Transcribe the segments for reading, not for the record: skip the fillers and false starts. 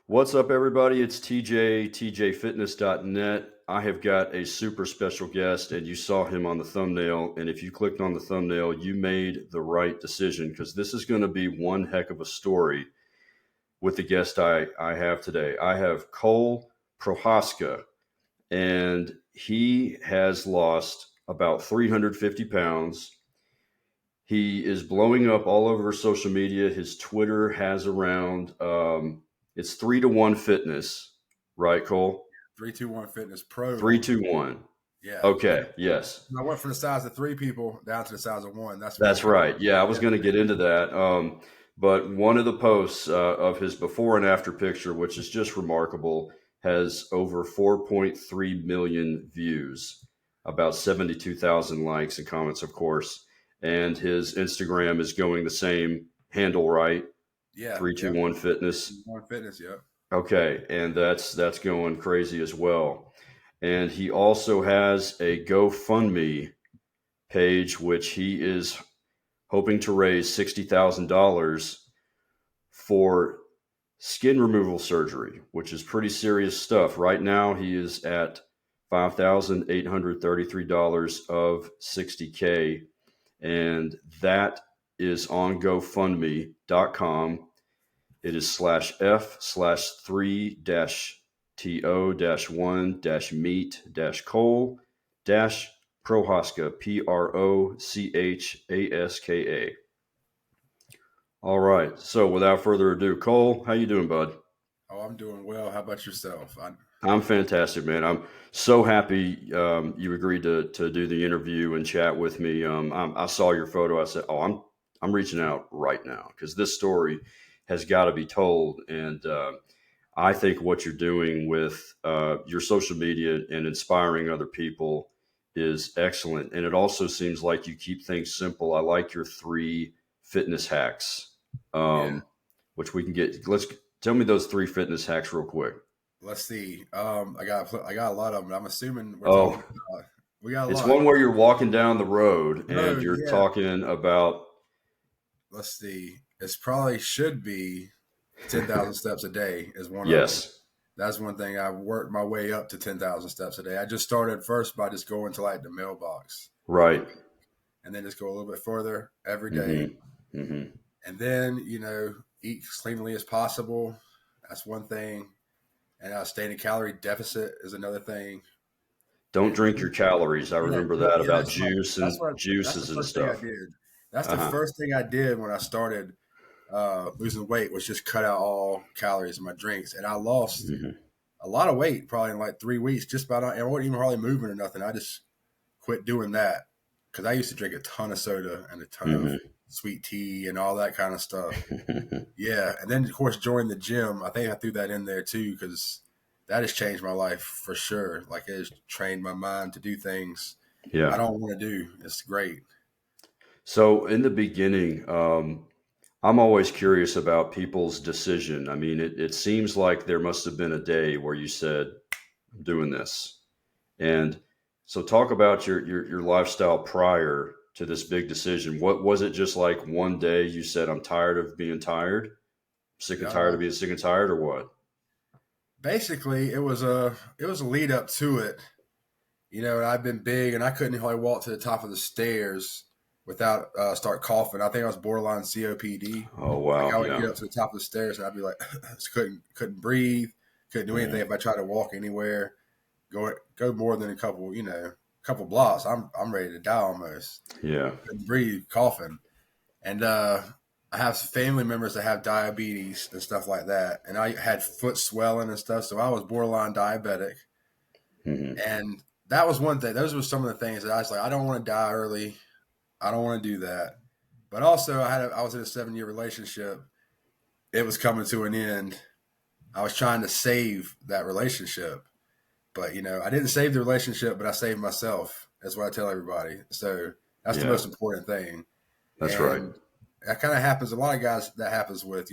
What's up, everybody? It's TJ, tjfitness.net. I have got a super special guest, and you saw him on the thumbnail. And if you clicked on the thumbnail, you made the right decision because this is going to be one heck of a story with the guest I have today. I have Cole Prochaska, and he has lost about 350 pounds. He is blowing up all over social media. His Twitter has around it's 3-to-1 fitness, right, Cole? 321 Fitness Pro. 3-2-1. Yeah. Okay, yes. I went from the size of three people down to the size of one. That's That's really right. Yeah, I was yeah. going to get into that. But one of the posts of his before and after picture, which is just remarkable, has over 4.3 million views, about 72,000 likes and comments, of course. And his Instagram is going the same handle, right? Yeah. 321 Fitness. 321 Fitness, yeah. Okay, and that's going crazy as well. And he also has a GoFundMe page, which he is hoping to raise $60,000 for skin removal surgery, which is pretty serious stuff. Right now, he is at $5,833 of 60K, and that is on GoFundMe.com. It is /F/3-TO-1-meet-Cole-Prochaska, Prochaska. All right. So without further ado, Cole, how you doing, bud? Oh, I'm doing well. How about yourself? I'm fantastic, man. I'm so happy you agreed to do the interview and chat with me. I saw your photo. I said, "Oh, I'm reaching out right now because this story has got to be told." And I think what you're doing with your social media and inspiring other people is excellent. And it also seems like you keep things simple. I like your 3 fitness hacks, Yeah. which we can get. Let's tell me those 3 fitness hacks real quick. Let's see. I got a lot of them. I'm assuming we're talking Oh, about we got a it's lot. one where you're walking down the road and Road, you're yeah. talking about. Let's see. It's probably should be 10,000 steps a day is one of them. Yes, That's one thing. I worked my way up to 10,000 steps a day. I just started first by just going to like the mailbox real right. quick, and then just go a little bit further every day. Hmm. Hmm. And then, eat as cleanly as possible. That's one thing. And stay in a calorie deficit is another thing. Don't And drink your calories. I yeah, remember that yeah, about juice that's and what that's the juices and first thing I stuff. did. That's Uh the huh. first thing I did when I started losing weight was just cut out all calories in my drinks, and I lost Hmm. a lot of weight probably in like 3 weeks. Just about, I wasn't even hardly moving or nothing. I just quit doing that because I used to drink a ton of soda and a ton of Hmm. sweet tea and all that kind of stuff. Yeah, and then of course joining the gym. I think I threw that in there too because that has changed my life for sure. Like it has trained my mind to do things I Yeah. don't want to do. It's great. So in the beginning, I'm always curious about people's decision. I mean, it seems like there must have been a day where you said, "I'm doing this." And so talk about your lifestyle prior to this big decision. What was it just like one day you said, I'm tired of being tired, sick and tired Uh, of being sick and tired, or what? Basically, it was a lead up to it. I've been big and I couldn't hardly walk to the top of the stairs without start coughing. I think I was borderline COPD. Oh Like wow, I would yeah. get up to the top of the stairs and I'd be like, just couldn't breathe, couldn't do anything Mhm. if I tried to walk anywhere. Go more than a couple blocks. I'm ready to die almost. Yeah. Couldn't breathe, coughing, and I have some family members that have diabetes and stuff like that, and I had foot swelling and stuff, so I was borderline diabetic, Hmm. and that was one thing. Those were some of the things that I was like, I don't want to die early. I don't want to do that. But also, I was in a 7-year relationship. It was coming to an end. I was trying to save that relationship, but I didn't save the relationship, but I saved myself. That's what I tell everybody. So that's the Yeah, most important thing. that's right. And that kind of happens. A lot of guys that happens with,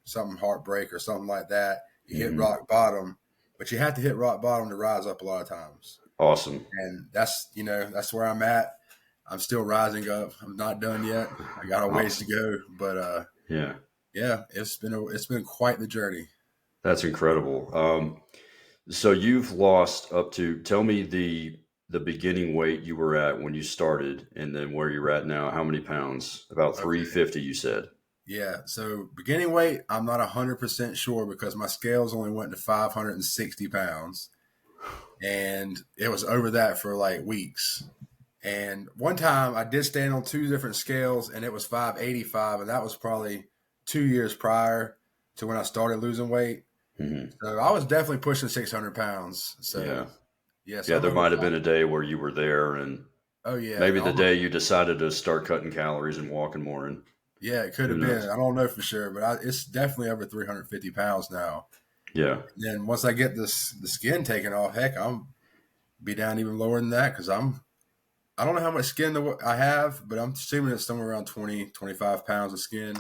something heartbreak or something like that. You hit Hmm. rock bottom, but you have to hit rock bottom to rise up a lot of times. Awesome. And that's where I'm at. I'm still rising up. I'm not done yet. I got a ways to Awesome. go, but Yeah. yeah, it's been quite the journey. That's incredible. So you've lost up to, tell me the beginning weight you were at when you started, and then where you're at now. How many pounds? About Okay. 350, you said. Yeah. So beginning weight, I'm not 100% sure because my scales only went to 560 pounds, and it was over that for like weeks. And one time I did stand on two different scales and it was 585, and that was probably 2 years prior to when I started losing weight. Hmm. So I was definitely pushing 600 pounds. So Yeah. yes, Yeah, I'm there over might have five. been a day where you were there, and Oh yeah, maybe the almost. day you decided to start cutting calories and walking more, and Yeah, it could who have been. knows? I don't know for sure, but it's definitely over 350 pounds now. Yeah. And then once I get the skin taken off, heck, I'm be down even lower than that because I don't know how much skin I have, but I'm assuming it's somewhere around 20-25 pounds of skin.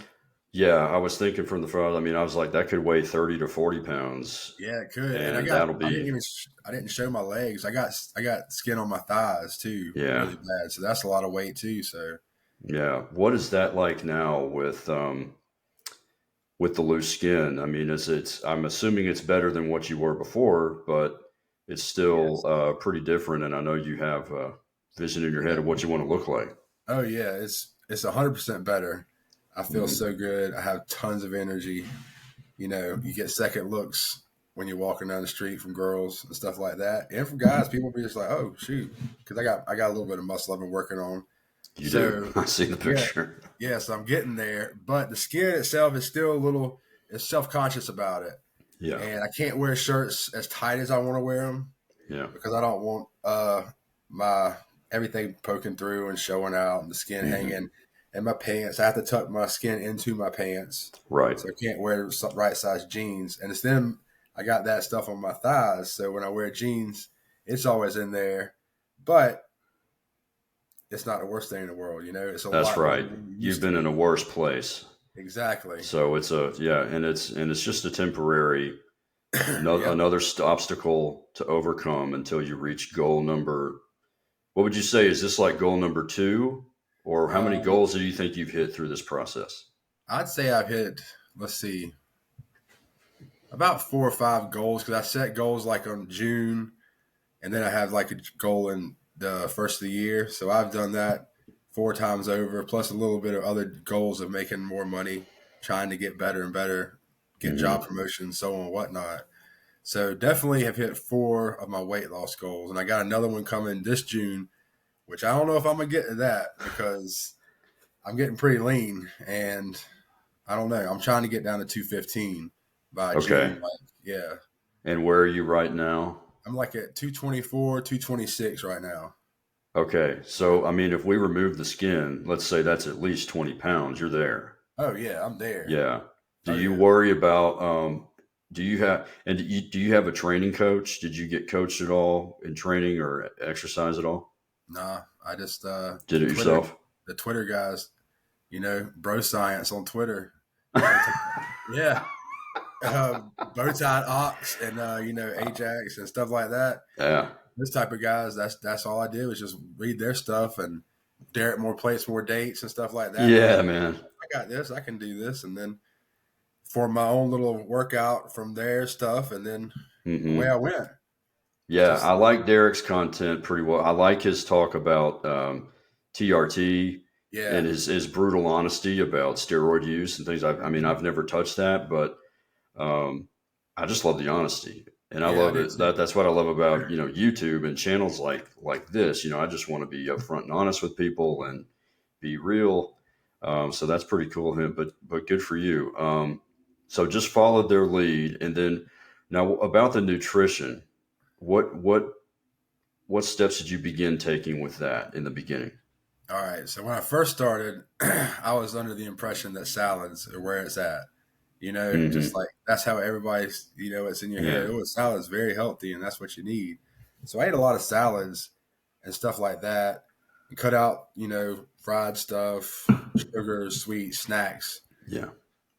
Yeah, I was thinking from the front. I mean, I was like, that could weigh 30 to 40 pounds, Yeah, it could. And and that'll be, I didn't show my legs. I got skin on my thighs too, yeah. really bad. So that's a lot of weight too. So Yeah. What is that like now with the loose skin? I mean, I'm assuming it's better than what you were before, but it's still yes, pretty different. And I know you have a vision in your head yeah. of what you want to look like. Oh yeah, it's 100% better. I feel Mhm. so good. I have tons of energy. You know, you get second looks when you're walking down the street from girls and stuff like that, and from guys. People be just like, "Oh shoot," because I got a little bit of muscle I've been working on. You do. So I see the yeah, picture. yeah. So I'm getting there, but the skin itself is still a little. It's self conscious about it, Yeah. and I can't wear shirts as tight as I want to wear them Yeah. because I don't want my everything poking through and showing out and the skin Hmm. hanging. And my pants, I have to tuck my skin into my pants, Right. so I can't wear right size jeans. And it's then I got that stuff on my thighs, so when I wear jeans, it's always in there. But it's not the worst thing in the world, you know. It's a That's lot better right. than it You've used to been in a be. worse place. Exactly. So yeah, and it's just a temporary, Yep. another obstacle to overcome until you reach goal number. What would you say? Is this like goal number two, or how many Um, goals do you think you've hit through this process? I'd say I've hit. Let's see, about 4 or 5 goals because I set goals like on June, and then I have like a goal in the first of the year. So I've done that 4 times over, plus a little bit of other goals of making more money, trying to get better and better, get job Hmm. promotions, so on and whatnot. So definitely have hit 4 of my weight loss goals, and I got another one coming this June, which I don't know if I'm gonna get to that because I'm getting pretty lean, and I don't know. I'm trying to get down to 215 by Okay. June. Like, yeah, And where are you right now? I'm like at 224, 226 right now. Okay. So, I mean, if we remove the skin, let's say that's at least 20 pounds, you're there. Oh yeah, I'm there. Yeah. Do Oh you yeah. worry about, do you have a training coach? Did you get coached at all in training or exercise at all? Nah, I just Did it yourself? The Twitter guys, you know, bro science on Twitter. They take, yeah, Bowtie Ox and you know Ajax and stuff like that. Yeah. This type of guys, that's all I did was just read their stuff and Derek more plates, more dates and stuff like that. And I'm Yeah, like, man. I got this, I can do this, and then form my own little workout from their stuff, and then away Hmm. I went. Yeah, Just I like Derek's content pretty well. I like his talk about TRT and yeah, his brutal honesty about steroid use and things. I mean, I've never touched that, but um, I just love the honesty, and I yeah, I love did it. too. That's what I love about YouTube and channels like this. I just want to be upfront and honest with people and be real. So that's pretty cool, him. But good for you. So just followed their lead, and then now about the nutrition. What what what steps did you begin taking with that in the beginning? All right. So when I first started, I was under the impression that salads are where it's at. You know, just Hmm. like that's how everybody's, you know, it's in your Yeah. head. Oh, salad's very healthy and that's what you need. So I ate a lot of salads and stuff like that and cut out, you know, fried stuff, sugar, sweet snacks. Yeah.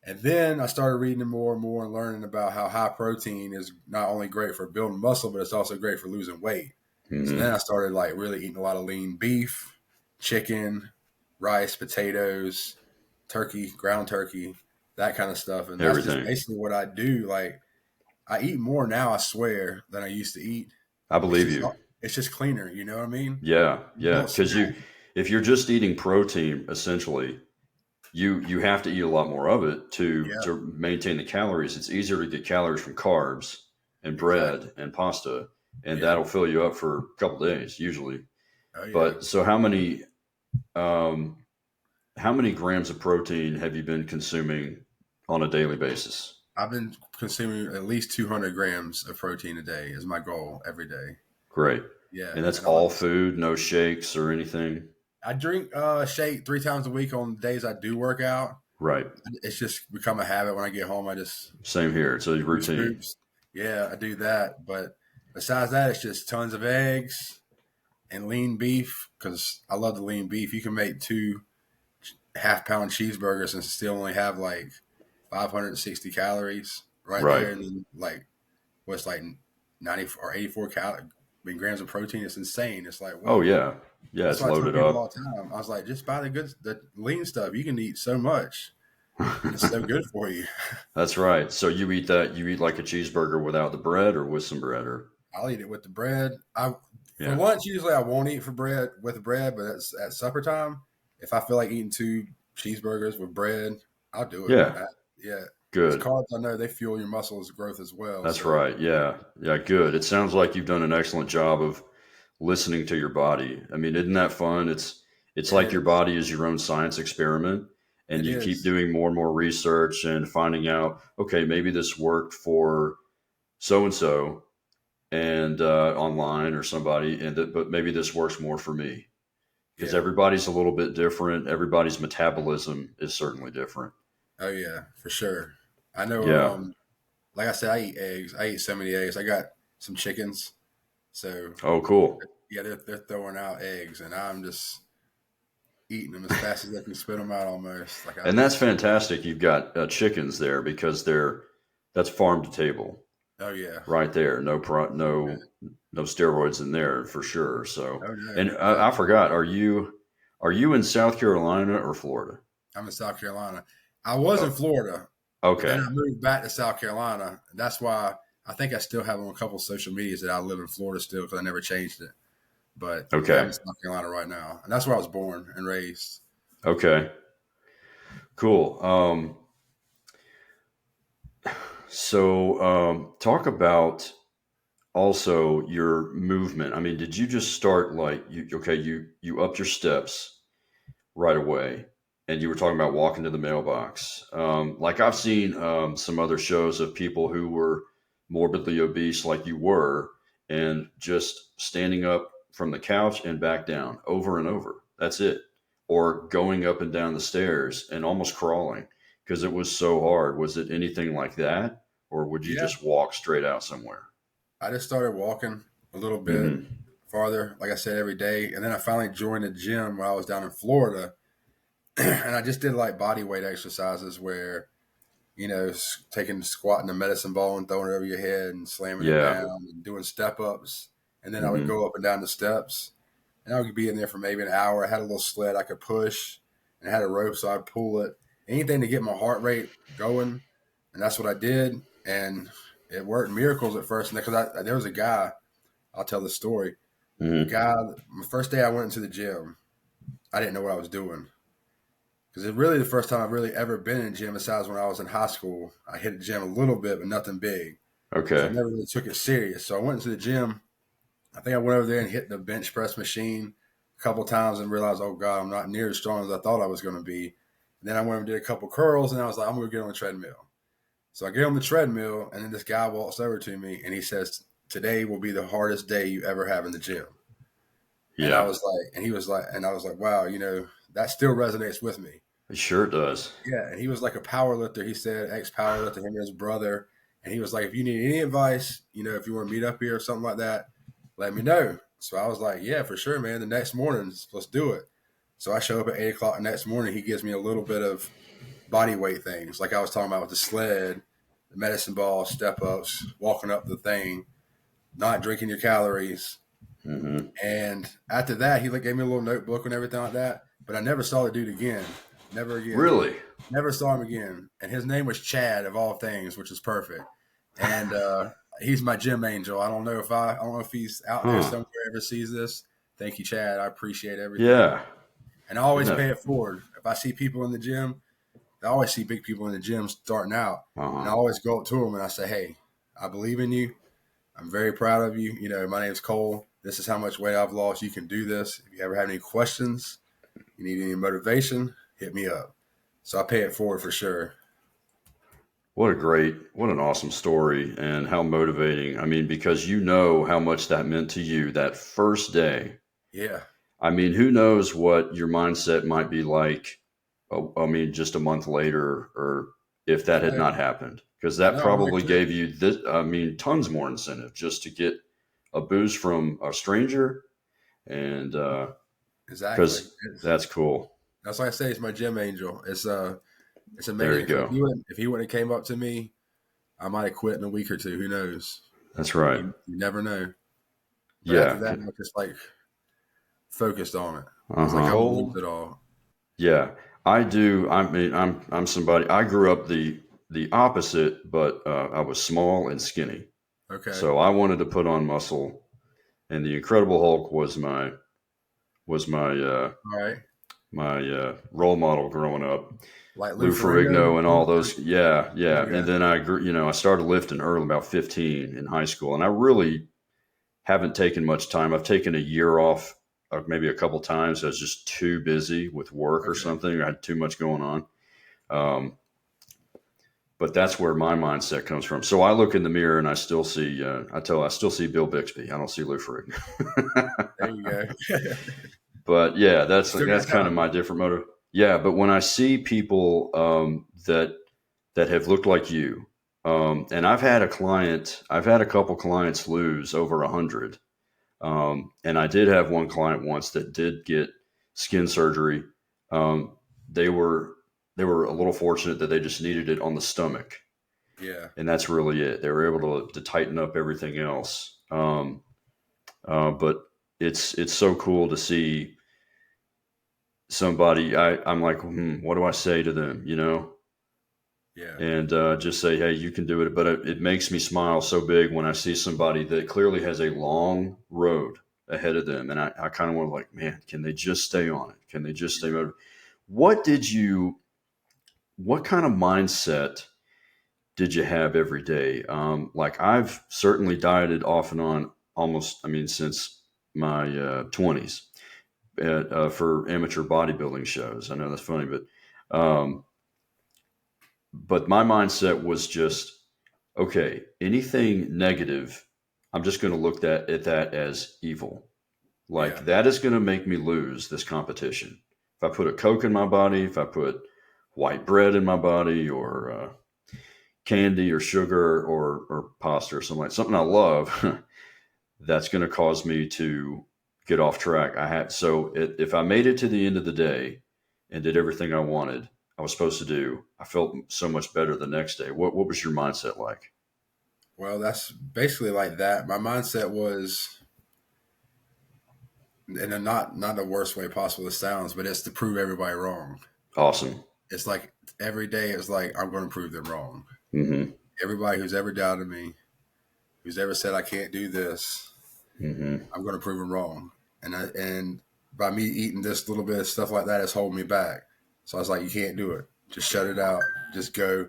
And then I started reading more and more and learning about how high protein is not only great for building muscle, but it's also great for losing weight. So then Hmm. I started like really eating a lot of lean beef, chicken, rice, potatoes, turkey, ground turkey, that kind of stuff. And that's just Everything. basically what I do. Like I eat more now, I swear, than I used to eat. I It's believe just you. it's just cleaner, you know what I mean? Yeah, You yeah. don't Because snack. if you're just eating protein, essentially, you have to eat a lot more of it Yeah, to maintain the calories. It's easier to get calories from carbs and exactly. bread and pasta, and Yeah. that'll fill you up for a couple days usually. Oh yeah. But so um, how many grams of protein have you been consuming on a daily basis? I've been consuming at least 200 grams of protein a day is my goal every day. Great. Yeah, And that's and I like all food, no shakes or anything. I drink shake 3 times a week on days I do work out. Right. It's just become a habit. When I get home, I just Same here. It's a 2 scoops. routine. Yeah, I do that. But besides that, it's just tons of eggs and lean beef because I love the lean beef. You can make 2 half-pound cheeseburgers and still only have like 560 calories right Right. there, and then like what's like 90 or 84 grams of protein. It's insane. It's like Oh whoa. yeah. Yeah, That's it's why I tell loaded people all up. the time. I was like, just buy the lean stuff. You can eat so much, and it's so good for you. That's right. So you eat that, you eat like a cheeseburger without the bread or with some bread or I'll eat it with the bread. I For yeah. lunch usually I won't eat for bread with the bread, but at supper time, if I feel like eating 2 cheeseburgers with bread, I'll do it. Yeah. Yeah, because Good. carbs I know they fuel your muscles growth as well. That's So right. Yeah. Yeah, good. It sounds like you've done an excellent job of listening to your body. I mean, isn't that fun? It's it like your is. body is your own science experiment and It you keep is. doing more and more research and finding out, okay, maybe this worked for so and so and online or somebody but maybe this works more for me because Yeah. everybody's a little bit different. Everybody's metabolism is certainly different. Oh yeah, for sure. I know. Yeah. Like I said, I eat eggs. I eat so many eggs. I got some chickens, so Oh, cool. yeah, they're throwing out eggs, and I'm just eating them as fast as they can spit them out. Almost like I And that's just. fantastic. You've got chickens there because that's farm to table Oh yeah. right there. No steroids in there for sure. So, Oh no. and No. I forgot, are you in South Carolina or Florida? I'm in South Carolina. I was in Oh, Florida, but then okay. I moved back to South Carolina. That's why I think I still have on a couple of social medias that I live in Florida still because I never changed it. But yeah, I'm Okay. in South Carolina right now, and that's where I was born and raised. Okay. Cool. So talk about also your movement. I mean, did you just start like you upped your steps right away and you were talking about walking to the mailbox. Like I've seen some other shows of people who were morbidly obese like you were and just standing up from the couch and back down over and over. That's it. Or going up and down the stairs and almost crawling because it was so hard. Was it anything like that? Or would you Yeah, just walk straight out somewhere? I just started walking a little bit Hmm. farther, like I said, every day, and then I finally joined a gym while I was down in Florida, and I just did like body weight exercises where taking squatting the medicine ball and throwing it over your head and slamming it Yeah. down and doing step ups. And then I would Hmm. go up and down the steps. And I would be in there for maybe an hour. I had a little sled I could push and I had a rope so I'd pull it. Anything to get my heart rate going. And that's what I did. And it worked miracles at first. Because there was a guy, I'll tell the story. A Hmm. guy, my first day I went into the gym, I didn't know what I was doing. Because it's really the first time I've really ever been in a gym besides when I was in high school. I hit the gym a little bit, but nothing big. So I Okay. never really took it serious. So I went into the gym. I think I went over there and hit the bench press machine a couple times and realized, oh God, I'm not near as strong as I thought I was going to be. And then I went and did a couple curls and I was like, I'm going to get on the treadmill. So I get on the treadmill and then this guy walks over to me and he says, today will be the hardest day you ever have in the gym. And I Yeah. was like, and I was like, wow, that still resonates with me. It sure does. Yeah, and he was like a power lifter. He said ex-power lifter, him and his brother. And he was like, if you need any advice, if you want to meet up here or something like that, let me know. So I was like, yeah, for sure, man. The next morning, let's do it. So I show up at 8 o'clock the next morning. He gives me a little bit of body weight things, like I was talking about with the sled, the medicine ball, step ups, walking up the thing, not drinking your calories. Hmm. And after that, he gave me a little notebook and everything like that. But I never saw the dude again. Never again. Really? Never saw him again. And his name was Chad of all things, which is perfect. and he's my gym angel. I don't know if he's out there Huh. somewhere ever sees this. Thank you, Chad. I appreciate everything, Yeah. and I Isn't always that? pay it forward. If I see people in the gym, I always see big people in the gym starting out, and I Uh-huh. always go up to them and I say, "Hey, I believe in you. I'm very proud of you. You know, my name's Cole. This is how much weight I've lost. You can do this. If you ever have any questions, you need any motivation, hit me up." So I pay it forward for sure. What an awesome story and how motivating. I mean, because you know how much that meant to you that first day. Yeah. I mean, who knows what your mindset might be like, I mean, just a month later, or if I that had know. not happened, because I that know. I'm probably actually gave you this, I mean, tons more incentive just to get a boost from a stranger. And exactly. because that's cool. That's why I say it's my gym angel. It's There amazing you because go. if he wouldn't have came up to me, I might have quit in a week or two. Who knows? That's right. You never know. But after Yeah. that, I just like focused on it. I was like, Uh-huh. I'm gonna lose it all. Yeah, I do. I mean, I'm somebody. I grew up the opposite, but I was small and skinny, Okay. so I wanted to put on muscle. And the Incredible Hulk was All right. my role model growing up. Like Lou Lou Ferrigno. Ferrigno and all those. Yeah, yeah. And Okay. then I grew. I started lifting early, about 15 in high school, and I really haven't taken much time. I've taken a year off, maybe a couple times. I was just too busy with work or Okay. something. I had too much going on. Um, but that's where my mindset comes from. So I look in the mirror and I still see, I still see Bill Bixby. I don't see Lou Ferrigno. There you go. But yeah, Still that's got kind of time. my different motive. Yeah, but when I see people that have looked like you, and I've had a couple clients lose over 100. And I did have one client once that did get skin surgery. Um, they were they were a little fortunate that they just needed it on the stomach, Yeah. and that's really it. They were able to tighten up everything else. But it's so cool to see somebody. I'm like, what do I say to them? Yeah. And just say, hey, you can do it. But it makes me smile so big when I see somebody that clearly has a long road ahead of them. And I kind of want to like, man, can they just stay on it? Can they just stay motivated? What did you, what kind of mindset did you have every day? Like I've certainly dieted off and on almost, I mean, since my 20s for amateur bodybuilding shows. I know that's funny, but my mindset was just, okay, anything negative, I'm just going to look at that as evil. Yeah. Like that is going to make me lose this competition. If I put a Coke in my body, if I put white bread in my body, or candy or sugar or pasta or something like something I love, that's going to cause me to get off track. If I made it to the end of the day and did everything I was supposed to do, I felt so much better the next day. What was your mindset like? Well, that's basically like that. My mindset was, in a not the worst way possible it sounds, but it's to prove everybody wrong. Awesome. It's like every day it's like I'm going to prove them wrong. Mm-hmm. Everybody who's ever doubted me, who's ever said I can't do this, Mm-hmm. I'm going to prove them wrong. And by me eating this little bit of stuff like that, it's holding me back. So I was like, you can't do it. Just shut it out. Just go.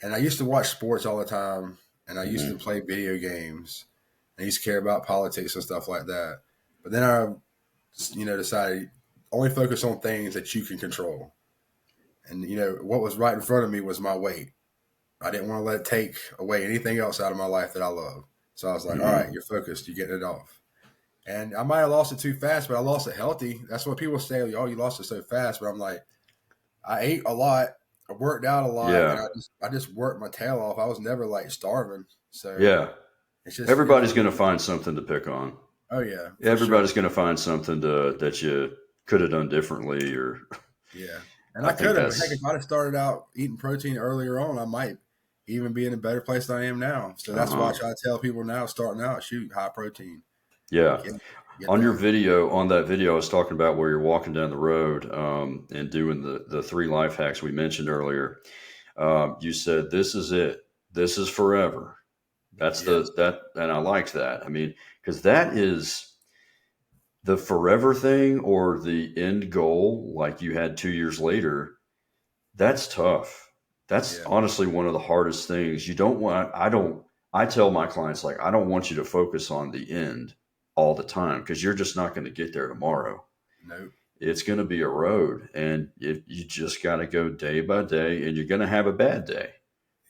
And I used to watch sports all the time, and I used to Mm-hmm. play video games. I used to care about politics and stuff like that. But then I, decided only focus on things that you can control. And what was right in front of me was my weight. I didn't want to let it take away anything else out of my life that I love. So I was like, all Mm-hmm. right, you're focused. You're getting it off. And I might have lost it too fast, but I lost it healthy. That's what people say. Oh, you lost it so fast. But I'm like, I ate a lot. I worked out a lot, and Yeah. I just worked my tail off. I was never like starving. So Yeah. it's just Everybody's going to find something to pick on. oh yeah, for sure. Everybody's going to find something that you could have done differently, or Yeah. And I I think could have. Heck, if that's I'd have started out eating protein earlier on, I might even be in a better place than I am now. So that's why I uh-huh. try to tell people now, starting out, shoot, high protein. Yeah. Get, get On that. that video, I was talking about where you're walking down the road and doing the three life hacks we mentioned earlier. You said, this is it. This is forever. That's Yes. and I like that. I mean, because that is the forever thing or the end goal, like you had 2 years later. That's tough. That's Yeah. honestly one of the hardest things. You don't want, I tell my clients, like, I don't want you to focus on the end all the time because you're just not going to get there tomorrow. Nope. It's going to be a road, and you just got to go day by day, and you're going to have a bad day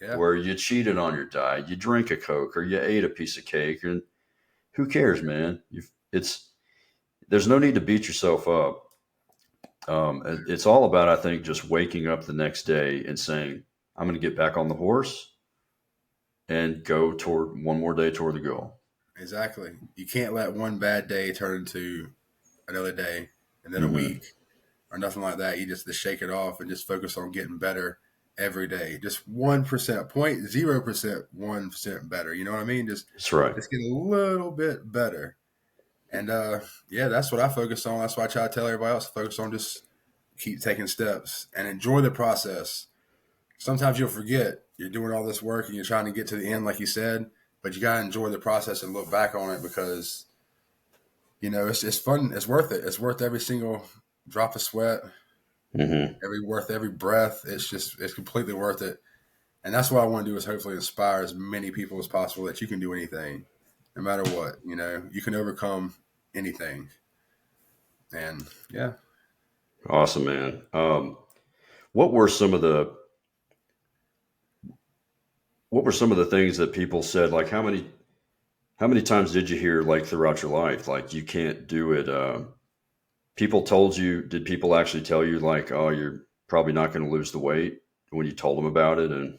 Yeah. where you cheated on your diet, you drink a Coke, or you ate a piece of cake, and who cares, man? There's no need to beat yourself up. It's all about, I think, just waking up the next day and saying, I'm going to get back on the horse and go toward one more day toward the goal. Exactly. You can't let one bad day turn into another day and then a Hmm. week or nothing like that. You just shake it off and just focus on getting better every day. Just 1%, 0.0%, 1% better. You know what I mean? That's right. Just get a little bit better. And yeah, that's what I focus on. That's why I try to tell everybody else to focus on just keep taking steps and enjoy the process. Sometimes you'll forget you're doing all this work and you're trying to get to the end, like you said, but you got to enjoy the process and look back on it because, it's fun. It's worth it. It's worth every single drop of sweat, Hmm. every breath. It's completely worth it. And that's what I want to do is hopefully inspire as many people as possible that you can do anything, no matter what, you can overcome anything. And yeah, Awesome, man. What were some of the what were some of the things that people said? Like, how many times did you hear, like, throughout your life, like, you can't do it? People told you. Did people actually tell you, like, oh, you're probably not going to lose the weight when you told them about it? And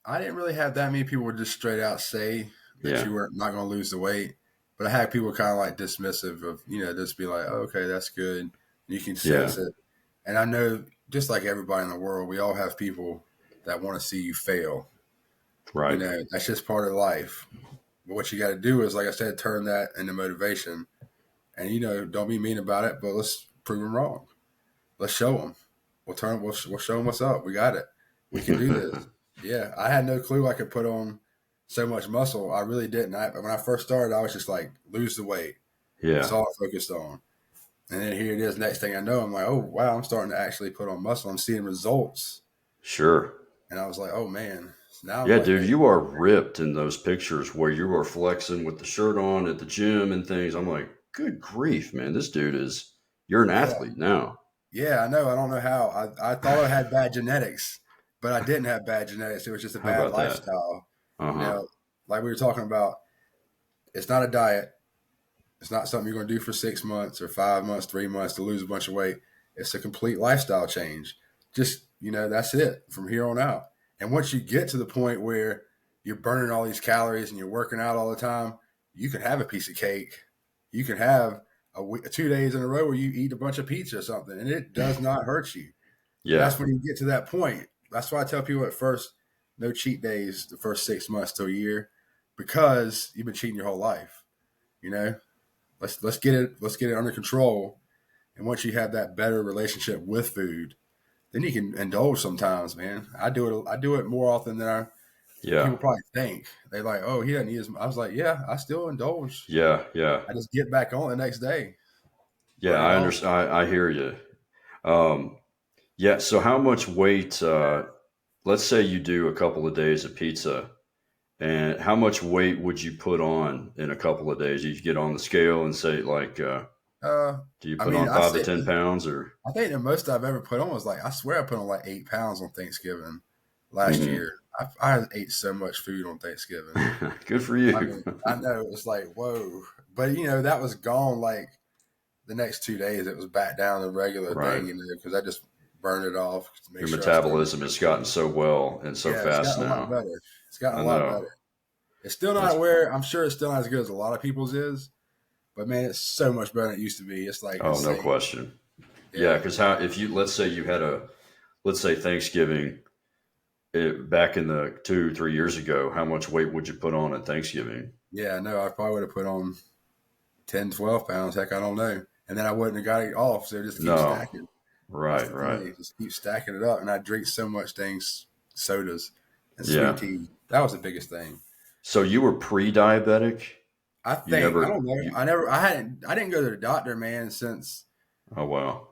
I didn't really have that many people just straight out say that yeah, you were not going to lose the weight, but I had people kind of like dismissive of, just be like, oh, okay, that's good. You can yeah, sense it. And I know just like everybody in the world, we all have people that want to see you fail. right, That's just part of life. But what you got to do is, like I said, turn that into motivation. And don't be mean about it, but let's prove them wrong. Let's show them. We'll show them what's up. We got it. We can do this. Yeah, I had no clue I could put on so much muscle. I really didn't. When I first started, I was just like, lose the weight. That's yeah, all I focused on. And then here it is. Next thing I know, I'm like, oh wow, I'm starting to actually put on muscle. I'm seeing results. sure. And I was like, oh man. So now I'm Yeah, like dude, making you are more money. ripped in those pictures where you are flexing with the shirt on at the gym and things. I'm like, good grief, man, this dude is. You're an Yeah. athlete now. Yeah, I know. I don't know how. I thought I had bad genetics, but I didn't have bad genetics. It was just a How bad about that? lifestyle. Uh You huh. know, like we were talking about, it's not a diet. It's not something you're going to do for 6 months or 5 months, 3 months to lose a bunch of weight. It's a complete lifestyle change. Just, that's it from here on out. And once you get to the point where you're burning all these calories and you're working out all the time, you can have a piece of cake. You can have 2 days in a row where you eat a bunch of pizza or something, and it does not hurt you. But Yeah, that's when you get to that point. That's why I tell people at first, no cheat days the first 6 months to a year because you've been cheating your whole life. You know, let's get it under control. And once you have that better relationship with food, then you can indulge sometimes, man. I do it more often than yeah, people probably think. They're like, oh, he doesn't eat as much. I was like, yeah, I still indulge. yeah, yeah, I just get back on the next day, yeah. burn it I off. understand. I hear you. Um, yeah. So, how much weight? Let's say you do a couple of days of pizza, and how much weight would you put on in a couple of days? You get on the scale and say, like, Uh, do you I put mean, on 5 to 10 pounds or? I think the most I've ever put on was like, I swear I put on like 8 pounds on Thanksgiving last Mhm. year. I ate so much food on Thanksgiving. Good for I you. mean, I know it's like, whoa, but that was gone like the next 2 days. It was back down to the regular Right. thing, because I just burned it off to make Your sure I stayed. metabolism has gotten so well and so Yeah, it's fast gotten a lot now. better. It's gotten I a lot know. better. It's still That's not where I'm sure it's still not as good as a lot of people's is, but man, it's so much better than it used to be. It's like oh, no insane. question. Yeah, Yeah. because how if you let's say you had let's say Thanksgiving back in the 2 3 years ago, how much weight would you put on at Thanksgiving? Yeah, no, I probably would have put on 10, 12 pounds. Heck, I don't know. And then I wouldn't have got it off. So just keep No. stacking. That's Right. the Right. thing. Just keep stacking it up. And I drink so much things, sodas and sweet Yeah. tea. That was the biggest thing. So you were pre-diabetic? I You think I never don't know. you I didn't go to the doctor, man, since Oh wow.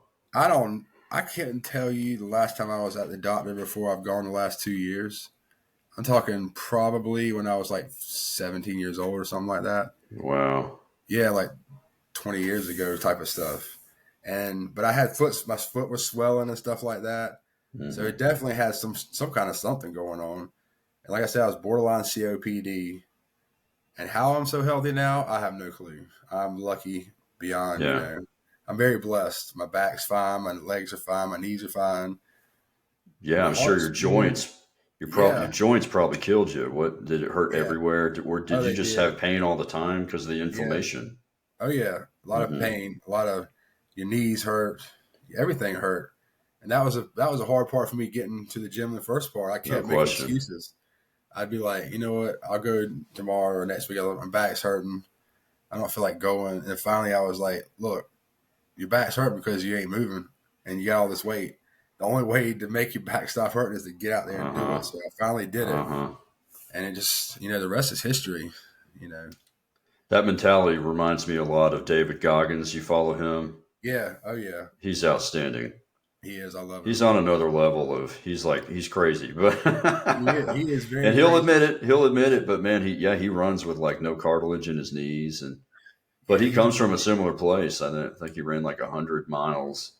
I couldn't tell you the last time I was at the doctor before I've gone the last 2 years. I'm talking probably when I was like 17 years old or something like that. Wow. Yeah, like 20 years ago type of stuff. But I had my foot was swelling and stuff like that. So Hmm. it definitely had some kind of something going on. And like I said, I was borderline COPD. And how I'm so healthy now, I have no clue. I'm lucky beyond, Yeah. I'm very blessed. My back's fine, my legs are fine, my knees are fine. Yeah, My I'm sure heart's good. your Yeah. joints probably killed you. What did it hurt Yeah. everywhere? Or Oh, did you they just did. have pain all the time because of the Yeah. inflammation? Oh, yeah. A lot of Hmm. pain, a lot of your knees hurt, everything hurt. And that was a hard part for me getting to the gym in the first part. I No kept making question. excuses. I'd be like, you know what, I'll go tomorrow or next week. My back's hurting. I don't feel like going. And finally, I was like, look, your back's hurting because you ain't moving and you got all this weight. The only way to make your back stop hurting is to get out there and do Uh-huh. it. So I finally did it. Uh-huh. And it just, the rest is history, That mentality reminds me a lot of David Goggins. You follow him? Yeah. Oh, yeah. He's outstanding. He is. I love He's him. on another level of he's crazy, but He is and very he'll crazy. admit it. He'll admit it, but man, he runs with like no cartilage in his knees, and but Yeah. he He's, comes from a similar place. I think he ran like 100 miles,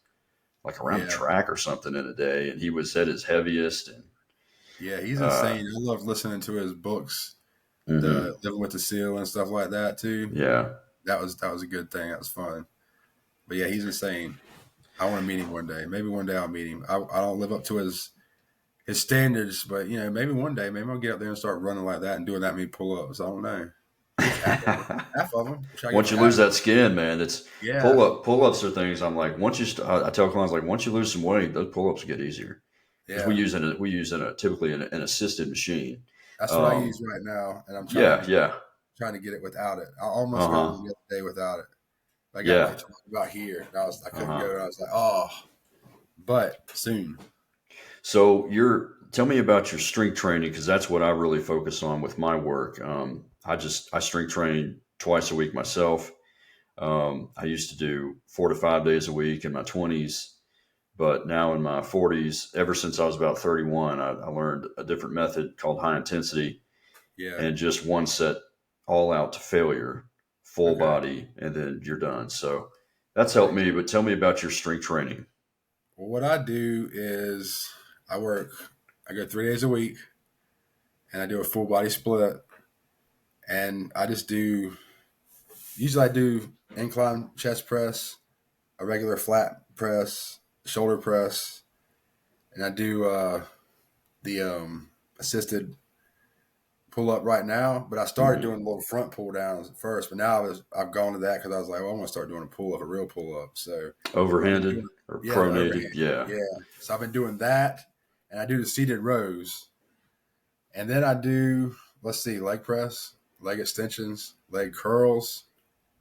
like around the yeah. track or something in a day, and he was at his heaviest. And Yeah. He's uh, insane. I love listening to his books, hmm the Living with the Seal and stuff like that, too. yeah, That was a good thing. That was fun. But yeah, he's insane. I want to meet him one day. Maybe one day I'll meet him. I don't live up to his standards, but maybe one day, maybe I'll get up there and start running like that and doing that many pull ups. I don't know. Get to half of them. Half of them. Try to get once to you lose half. that skin, man, it's Yeah, pull ups are things. I'm like, I tell clients like once you lose some weight, those pull ups get easier because yeah. we use typically an assisted machine. That's what I Um, use right now, and I'm yeah, yeah, trying to get it without it. I almost uh went huh, the other day without it. I got yeah, like about here, and I uh couldn't huh. go. And I was like, oh, but soon. So tell me about your strength training because that's what I really focus on with my work. I strength train twice a week myself. I used to do 4 to 5 days a week in my 20s, but now in my 40s, ever since I was about 31, I learned a different method called high intensity Yeah. and just one set all out to failure, full Okay. body, and then you're done. So that's helped Nice. me. But tell me about your strength training. Well, what I do is I work. I go 3 days a week, and I do a full body split, and I just do. Usually, I do incline chest press, a regular flat press, shoulder press, and I do the assisted pull up right now. But I started Hmm. doing little front pull downs at first, but now I've gone to that because I was like, well, I'm gonna start doing a pull up, a real pull up. So I've been doing, Overhanded or yeah, the pronated? overhand, Yeah. yeah. So I've been doing that, and I do the seated rows, and then I do, let's see, leg press, leg extensions, leg curls,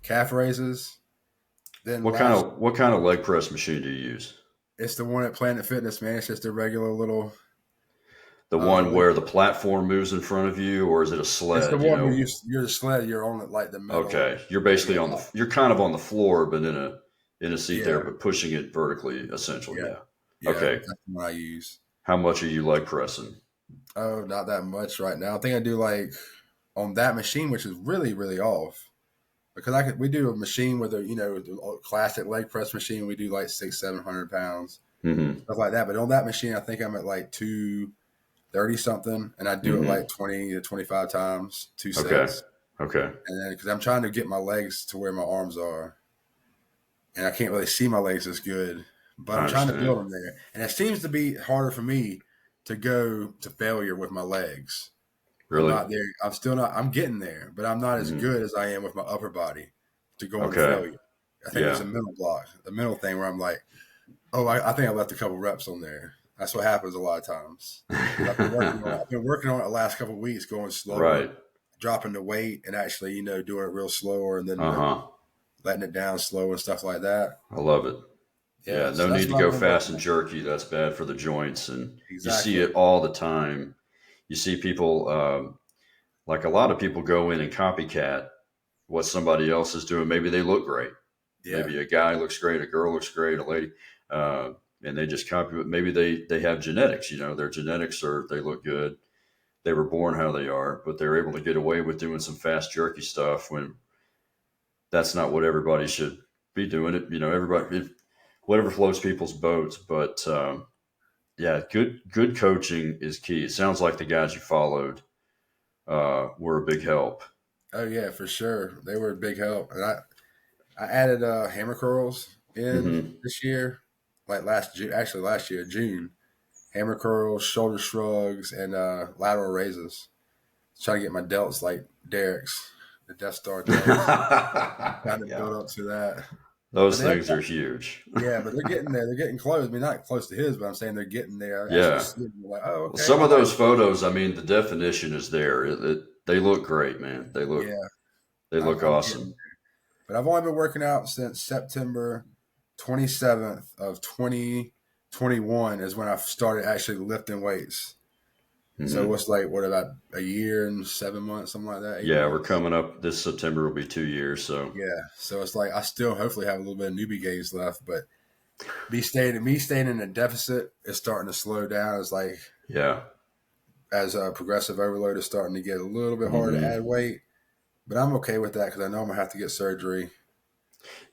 calf raises. Then last, What kind of leg press machine do you use? it's the one at Planet Fitness, man. It's just a regular little. The one What, where the platform moves in front of you, or is it a it's the sled? one where you're the sled. You're on it like the metal Okay, you're thing basically at on top. you're kind of on the floor, but in a seat there, Yeah, but pushing it vertically, essentially. yeah, Yeah. yeah. Okay. That's the one I use. How much are you leg pressing? Oh, not that much right now. I think I do like on that machine, which is really really off. Because we do a machine with the classic leg press machine. We do like 600-700 pounds, Hmm. stuff like that. But on that machine, I think I'm at like 230 something, and I do it Hmm. like 20 to 25 times, two Okay. sets. Okay. And then because I'm trying to get my legs to where my arms are, and I can't really see my legs as good, but I I'm trying to understand. build them there. And it seems to be harder for me to go to failure with my legs. I'm Really? not there. I'm still not. I'm getting there, but I'm not as Hmm. good as I am with my upper body to go into Okay. failure. I think there's Yeah. a mental block, a mental thing where I'm like, oh, I think I left a couple reps on there. That's what happens a lot of times. But I've been working on it the last couple of weeks, going slower, Right. dropping the weight, and actually, doing it real slower, and then Uh huh. letting it down slow and stuff like that. I love it. Yeah. Yeah, No so that's need to what I've go been fast working and on. jerky. That's bad for the joints, and you see Exactly. it all the time. You see people. like a lot of people go in and copycat what somebody else is doing. Maybe they look great. Yeah. Maybe a guy looks great, a girl looks great, a lady, and they just copy it. Maybe they have genetics. Their genetics they look good. They were born how they are, but they're able to get away with doing some fast jerky stuff when that's not what everybody should be doing. It everybody whatever floats people's boats, but yeah, good coaching is key. It sounds like the guys you followed were a big help. Oh yeah, for sure. They were a big help. And I added hammer curls in Hmm. this year, like last year, June. Hammer curls, shoulder shrugs, and lateral raises. Trying to get my delts like Derek's, the Death Star delts. Trying to Yeah, build up to that. But those they have, things are huge. yeah, but they're getting there. They're getting close. I mean, not close to his, but I'm saying they're getting there. I actually Yeah. see it. Like, oh, Well, okay. some I of like. those photos, I mean, the definition is there. They look great, man. Yeah, They look I'm getting. awesome. But I've only been working out since September 27th of 2021 is when I started actually lifting weights. So Hmm. what's like what about a year and 7 months, something like that, 8 Yeah, we're months? coming up. This September will be 2 years. So Yeah. So it's like I still hopefully have a little bit of newbie gains left, but me staying in a deficit is starting to slow down. It's like yeah. as a progressive overload is starting to get a little bit harder to Hmm. add weight. But I'm okay with that because I know I'm gonna have to get surgery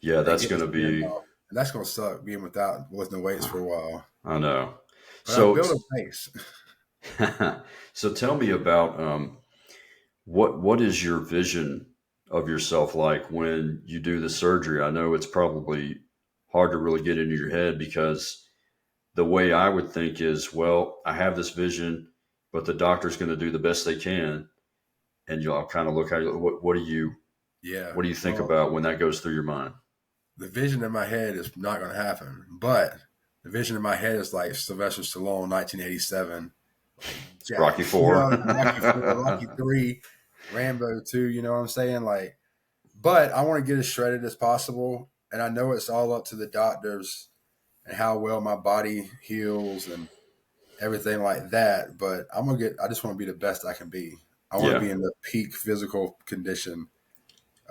Yeah, and that's get going the to skin be. off. And that's gonna suck being without lifting weights for a while. I know. But I'm So, building pace. so tell me about what is your vision of yourself like when you do the surgery? I know it's probably hard to really get into your head because the way I would think is, well, I have this vision, but the doctor's going to do the best they can, and you'll kind of look at Yeah. what do you think Well, about when that goes through your mind? the vision in my head is not going to happen, but the vision in my head is like Sylvester Stallone, 1987, like Jack, Rocky Four. Rocky Four, Rocky Three, Rambo 2. You know what I'm saying? Like, but I want to get as shredded as possible, and I know it's all up to the doctors and how well my body heals and everything like that. But I just want to be the best I can be. I want to Yeah. be in the peak physical condition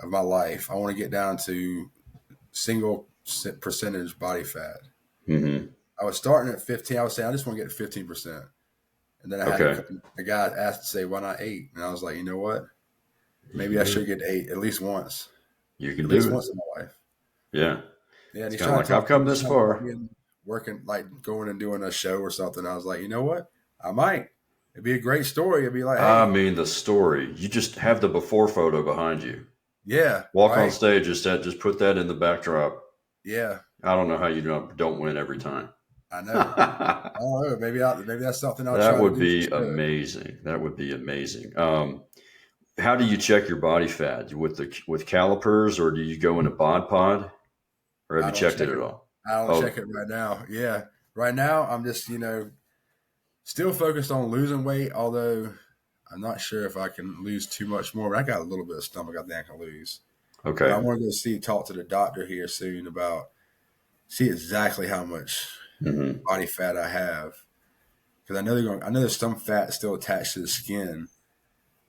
of my life. I want to get down to single percentage body fat. Hmm. I was starting at 15. I was saying I just want to get to 15%. And then I had Okay. a guy asked to say, why not 8? And I was like, you know what? You can Maybe I do should it. get to 8 at least once. You can At do least it. once in my life. Yeah. Yeah, and It's kind of like I've come he's this trying to talk far. me in working, like going and doing a show or something. I was like, you know what? I might. It'd be a great story. It'd be like, I hey, mean, the story. You just have the before photo behind you. yeah, Walk on right. stage, just put that in the backdrop. Yeah, I don't know how you don't win every time. I know. I That don't know. Maybe that's something I'll try to would do be for sure. amazing. That would be amazing. How do you check your body fat with calipers, or do you go in a bod pod, or have I you don't checked it check at it. all? I don't check Oh, it right now. Yeah. Right now, I'm just, still focused on losing weight, although I'm not sure if I can lose too much more. But I got a little bit of stomach I think I can lose. But I okay. want to talk to the doctor here soon about see exactly how much Hmm. body fat I have because I know there's some fat still attached to the skin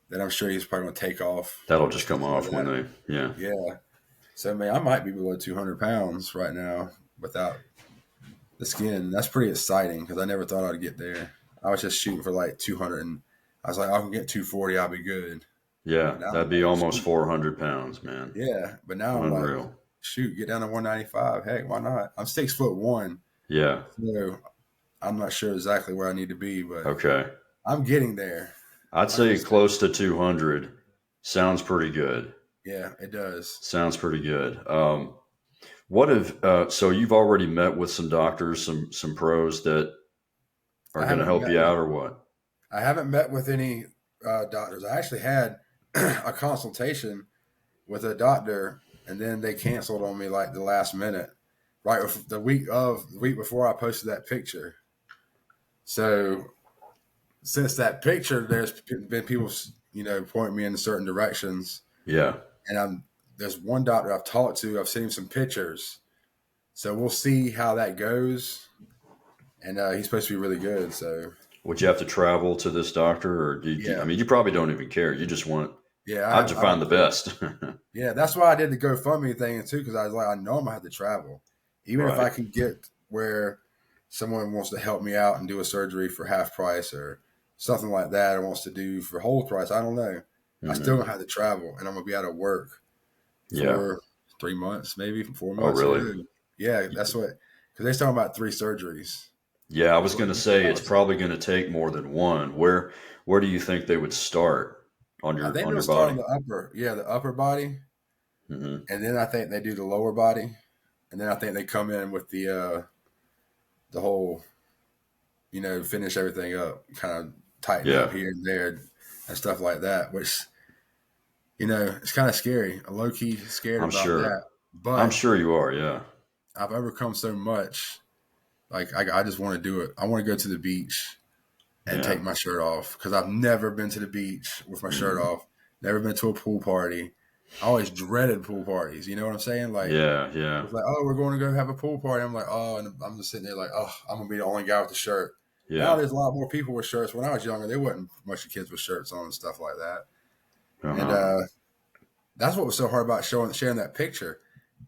that I'm sure he's probably going to take off That'll or just come something like off when that. yeah. Yeah. So man, I might be below 200 pounds right now without the skin. That's pretty exciting because I never thought I'd get there. I was just shooting for like 200, and I was like, I can get 240, I'll be good. Yeah, But now I'm that'd be like, almost shoot, 400 pounds, man. yeah. But now I'm like, Unreal. shoot, get down to 195. Heck, why not? I'm 6'1", Yeah. so I'm not sure exactly where I need to be, but Okay. I'm getting there. I'd Like I say said, close to 200 sounds pretty good. yeah, it does. Sounds pretty good. What if so you've already met with some doctors, some pros that are I going to haven't help met you with out or what? I haven't met with any doctors. I actually had a consultation with a doctor, and then they canceled on me like the last minute, right the week before I posted that picture. So since that picture, there's been people pointing me in certain directions, Yeah. and there's one doctor I've talked to. I've seen him some pictures, so we'll see how that goes. And he's supposed to be really good. So Would you have to travel to this doctor, or I Yeah, mean, you probably don't even care. You just want, yeah. how'd you I find don't the care. best? Yeah, that's why I did the GoFundMe thing too, because I was like, I know I'm gonna have to travel, even if Right. I can get where someone wants to help me out and do a surgery for half price or something like that, or wants to do for whole price. I don't know. I still Hmm. don't have to travel, and I'm gonna be out of work Yeah. for 3 months, maybe 4 Oh, months. Who really? knows? Yeah, that's what. Because they're talking about 3 surgeries. Yeah, I was Is what going to say I it's was saying. probably going to take more than one. Where do you think they would start I think on they'll your start on body? the upper, yeah, the upper body, Hmm. and then I think they do the lower body, and then I think they come in with the whole, finish everything up, kind of tighten up Yeah, here and there and stuff like that, which, it's kind of scary. I'm low key scared I'm about sure. that. I'm But sure you are. Yeah. I've overcome so much. Like, I just want to do it. I want to go to the beach and Yeah. take my shirt off because I've never been to the beach with my shirt Hmm. off, never been to a pool party. I always dreaded pool parties. You know what I'm saying? Like, Yeah. Yeah. it's like, oh, we're going to go have a pool party. I'm like, oh, and I'm just sitting there like, oh, I'm gonna be the only guy with the shirt. Now Yeah. there's a lot more people with shirts. When I was younger, there wasn't much of kids with shirts on and stuff like that. And Uh-huh. that's what was so hard about sharing that picture.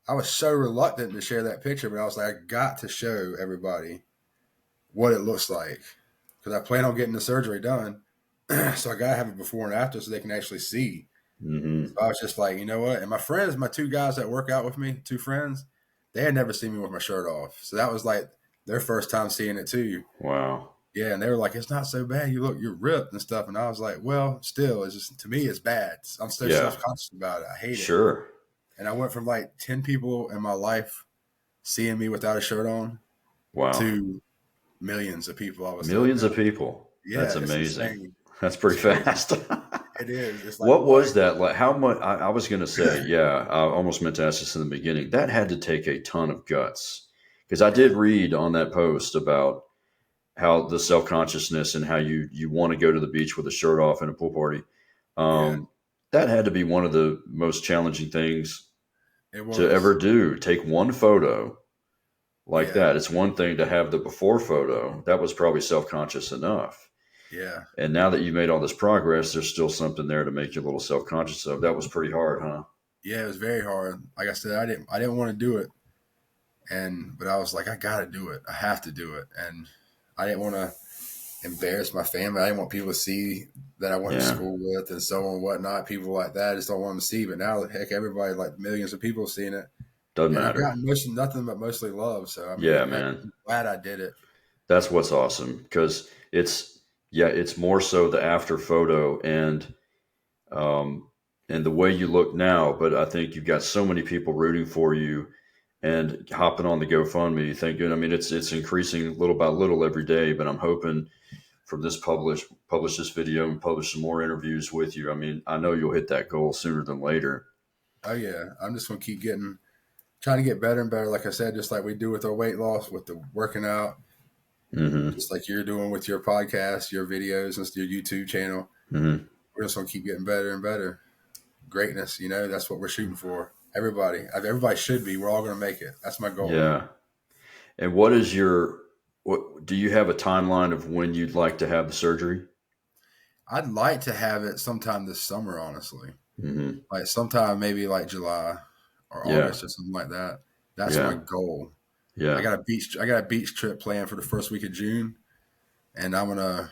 I was so reluctant to share that picture, but I was like, I got to show everybody what it looks like because I plan on getting the surgery done. So I gotta have it before and after so they can actually see. Hmm. So I was just like, you know what? And my friends, my two guys that work out with me, two friends, they had never seen me with my shirt off. So that was like their first time seeing it too. Wow. Yeah, and they were like, "It's not so bad. You're ripped and stuff." And I was like, "Well, still, it's just to me, it's bad. I'm so Yeah. self conscious about it. I hate it." Sure. And I went from like 10 people in my life seeing me without a shirt on Wow. to millions of people all of a sudden Millions now. of people. Yeah, That's it's amazing. insane. That's It's pretty crazy. fast. It is. It's like What what? was that like? How much? I was going to say, yeah, I almost meant to ask this in the beginning. That had to take a ton of guts because I did Yeah, read on that post about how the self consciousness and how you want to go to the beach with a shirt off in a pool party. yeah. Um, that had to be one of the most challenging things It to ever was. do. Take one photo like Yeah, that. It's one thing to have the before photo. That was probably self conscious enough. yeah, And now that you've made all this progress, there's still something there to make you a little self conscious of. That was pretty hard, huh? yeah. It was very hard. Like I said, I didn't want to do it, but I was like, I got to do it. I have to do it, and I didn't want to embarrass my family. I didn't want people to see that I went to Yeah. school with and so on and whatnot. People like that, I just don't want them to see. But now, heck, everybody, like millions of people, seeing it, Doesn't and I've matter. gotten nothing but mostly love. So I Yeah, mean, man. I'm glad I did it. That's what's awesome because yeah, it's more so the after photo um, and the way you look now. But I think you've got so many people rooting for you and hopping on the GoFundMe. Thinking, I mean, it's increasing little by little every day. But I'm hoping from this publish this video and publish some more interviews with you. I mean, I know you'll hit that goal sooner than later. Oh yeah, I'm just gonna keep trying to get better and better. Like I said, just like we do with our weight loss, with the working out, Hmm. just like you're doing with your podcast, your videos, and your YouTube channel. Hmm. We're just gonna keep getting better and better. Greatness, that's what we're shooting for. Everybody should be. We're all gonna make it. That's my goal. Yeah. And what is your what? Do you have a timeline of when you'd like to have the surgery? I'd like to have it sometime this summer, honestly. Hmm. Like sometime maybe like July or Yeah. August or something like that. That's my Yeah. goal. I Yeah. got a beach trip planned for the first week of June, and I'm gonna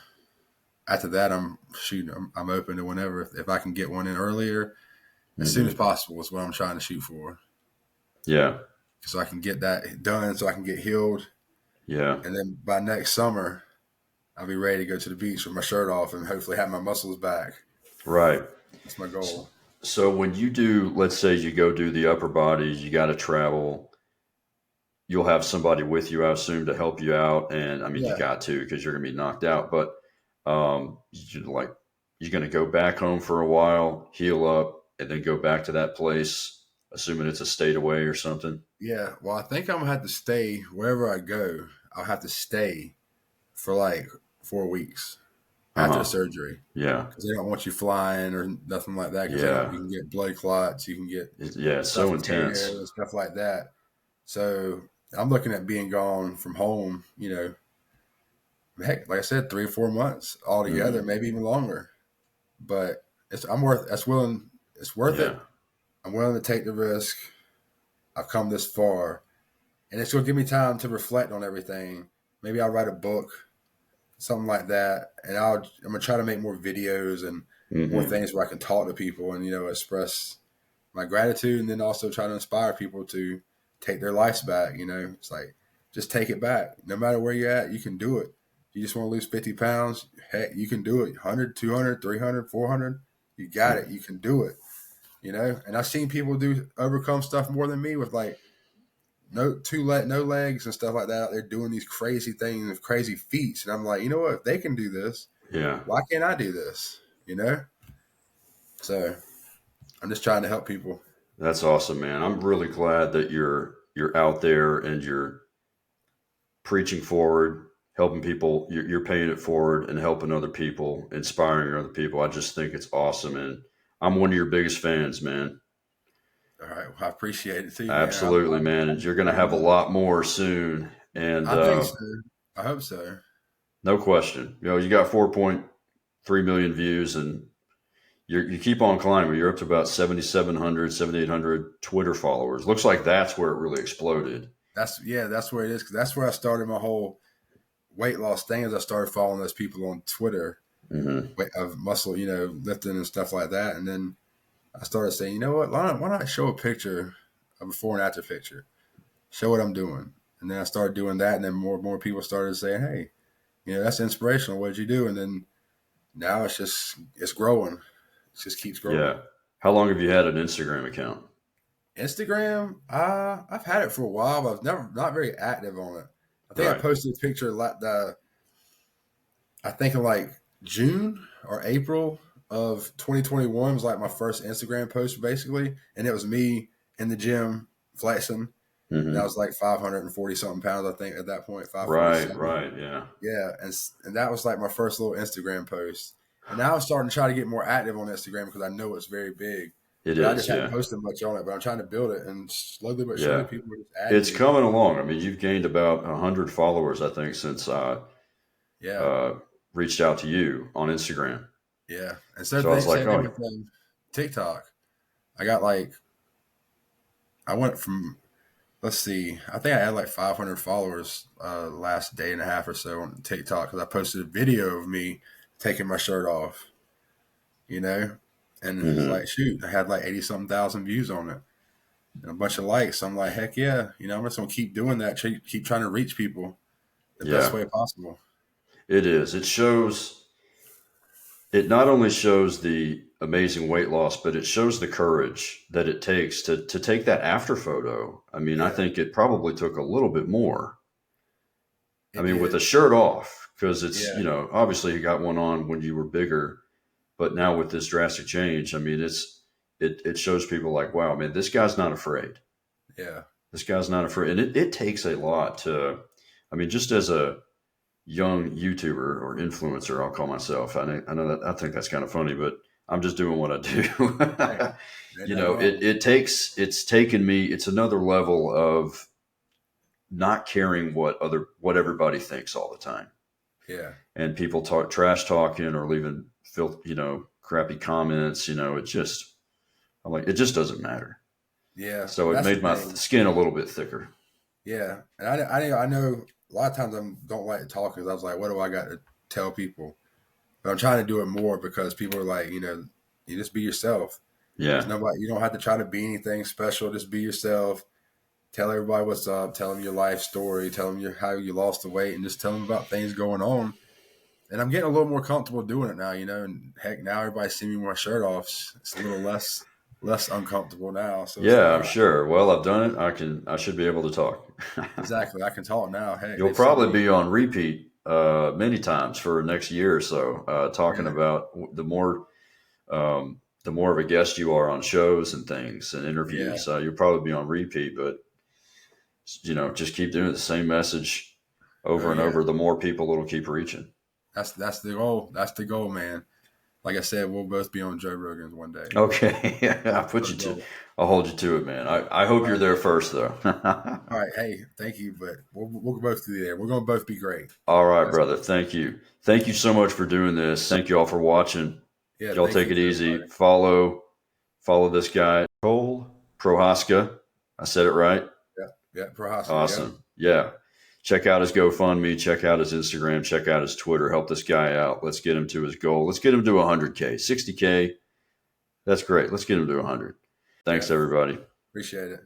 after that I'm shooting. I'm open to whenever if I can get one in earlier, as soon as Hmm. possible is what I'm trying to shoot for, Yeah. so I can get that done, so I can get healed, Yeah. and then by next summer I'll be ready to go to the beach with my shirt off and hopefully have my muscles back. Right. That's my goal. So when you do, let's say you go do the upper body, you got to travel. You'll have somebody with you, I assume, to help you out. And I mean, you Yeah, got to because you're gonna be knocked out. But you're gonna go back home for a while, heal up, and then go back to that place, assuming it's a state away or something. yeah. Well, I think I'm gonna have to stay wherever I go. I'll have to stay for like 4 weeks Uh after the huh. surgery Yeah. because they don't want you flying or nothing like that because Yeah. you can get blood clots, you can get Yeah. It's so stuff tear intense. and stuff like that. So I'm looking at being gone from home, heck, like I said, 3 or 4 months altogether, Mm-hmm. maybe even longer. But it's worth Yeah. it. I'm willing to take the risk. I've come this far, and it's gonna give me time to reflect on everything. Maybe I'll write a book, something like that, and I'm gonna try to make more videos and more Mm-hmm. things where I can talk to people and express my gratitude, and then also try to inspire people to take their lives back. It's like just take it back. No matter where you're at, you can do it. If you just want to lose 50 pounds, heck, you can do it. 100, 200, 300, 400, you got it. You can do it. And I've seen people do overcome stuff more than me with like no legs and stuff like that out there doing these crazy things with crazy feats. And I'm like, you know what? If they can do this, Yeah. why can't I do this? So I'm just trying to help people. That's awesome, man. I'm really glad that you're out there and you're preaching forward, helping people. You're paying it forward and helping other people, inspiring other people. I just think it's awesome, and I'm one of your biggest fans, man. All right. Well, I appreciate it too, man. Absolutely, man. And you're going to have a lot more soon, and I think so. I hope so. no question. You got 4.3 million views, and you keep on climbing. You're up to about 7,700, 7,800 Twitter followers. Looks like that's where it really exploded. That's where it is. Cause that's where I started my whole weight loss thing. As I started following those people on Twitter Hmm. of muscle, lifting and stuff like that. And then I started saying, you know what? Why not show a picture, a before and after picture, show what I'm doing. And then I started doing that, and then more and more people started saying, hey, that's inspirational. What did you do? And then now it's growing. It just keeps growing. Yeah. How long have you had an Instagram account? Instagram, I've had it for a while, but I've never not very active on it. I think I Right. posted a picture I think in like June or April of 2021 was like my first Instagram post basically, and it was me in the gym flexing, and I Hmm. was like 540 something pounds I think at that point, Right. 547. Right. Yeah. Yeah, and that was like my first little Instagram post. And now I'm starting to try to get more active on Instagram because I know it's very big. It But I is. just hadn't Yeah. posted much on it. But I'm trying to build it, and slowly but surely, Yeah. people are just adding It's me. coming along. I mean, you've gained about 100 followers, I think, since I Yeah, uh, reached out to you on Instagram. yeah. And So I was like, same thing oh, with TikTok. I got like I went from let's see, I think I had like 500 followers last day and a half or so on TikTok because I posted a video of me taking my shirt off. You know, and it's hmm, like shoot, I had like 80 something thousand views on it and a bunch of likes. So I'm like, heck yeah, I'm just gonna keep doing that. Keep trying to reach people the best yeah, way possible. it is. It not only shows the amazing weight loss, but it shows the courage that it takes to take that after photo. I mean, I Yeah, think it probably took a little bit more. I it mean, with the did. shirt off, because it's, Yeah, obviously you got one on when you were bigger, but now with this drastic change, I mean, it shows people like, wow, man, this guy's not afraid. yeah, This guy's not afraid. And it takes a lot to, I mean, just as a young YouTuber or influencer, I'll call myself. I know that I think that's kind of funny, but I'm just doing what I hey, do. ain't nothing wrong. It's taken me, it's another level of not caring what everybody thinks all the time. Yeah, And people talk trash talking or leaving crappy comments, I'm like, it just doesn't matter. yeah, So and it that's the made my thing. skin a little bit thicker. Yeah, and I know a lot of times I don't like to talk because I was like, what do I got to tell people? But I'm trying to do it more because people are like, you just be yourself. There's Yeah. nobody. You don't have to try to be anything special. Just be yourself. Tell everybody what's up. Tell them your life story. Tell them how you lost the weight, and just tell them about things going on. And I'm getting a little more comfortable doing it now. And heck, now everybody see me with my shirt off. It's a little less uncomfortable now. So it's Yeah, like, I'm sure. Well, I've done it. I should be able to talk. exactly, I can talk now. Heck, You'll they've seen probably me. be on repeat many times for next year or so, talking Yeah, about the more of a guest you are on shows and things and yeah, interviews. You'll probably be on repeat, but just keep doing the same message oh over and yeah. over. The more people it'll keep reaching. That's the goal. That's the goal, man. like I said, we'll both be on Joe Rogan's one day. Okay. I'll hold you to it, man. I hope All you're right. there first, though. All right. Hey, thank you. But we'll both be there. We're going to both be great. All right, That's, brother. Thank you. Thank you so much for doing this. Thank you all for watching. yeah. Y'all Thank take you it to easy. everybody. Follow this guy, Cole Prohaska. I said it right. Yeah. Yeah. Prochaska. Yep. Awesome. Yeah. Check out his GoFundMe. Check out his Instagram. Check out his Twitter. Help this guy out. Let's get him to his goal. Let's get him to 100K. 60K. That's great. Let's get him to 100. Yeah. Thanks, everybody. Appreciate it.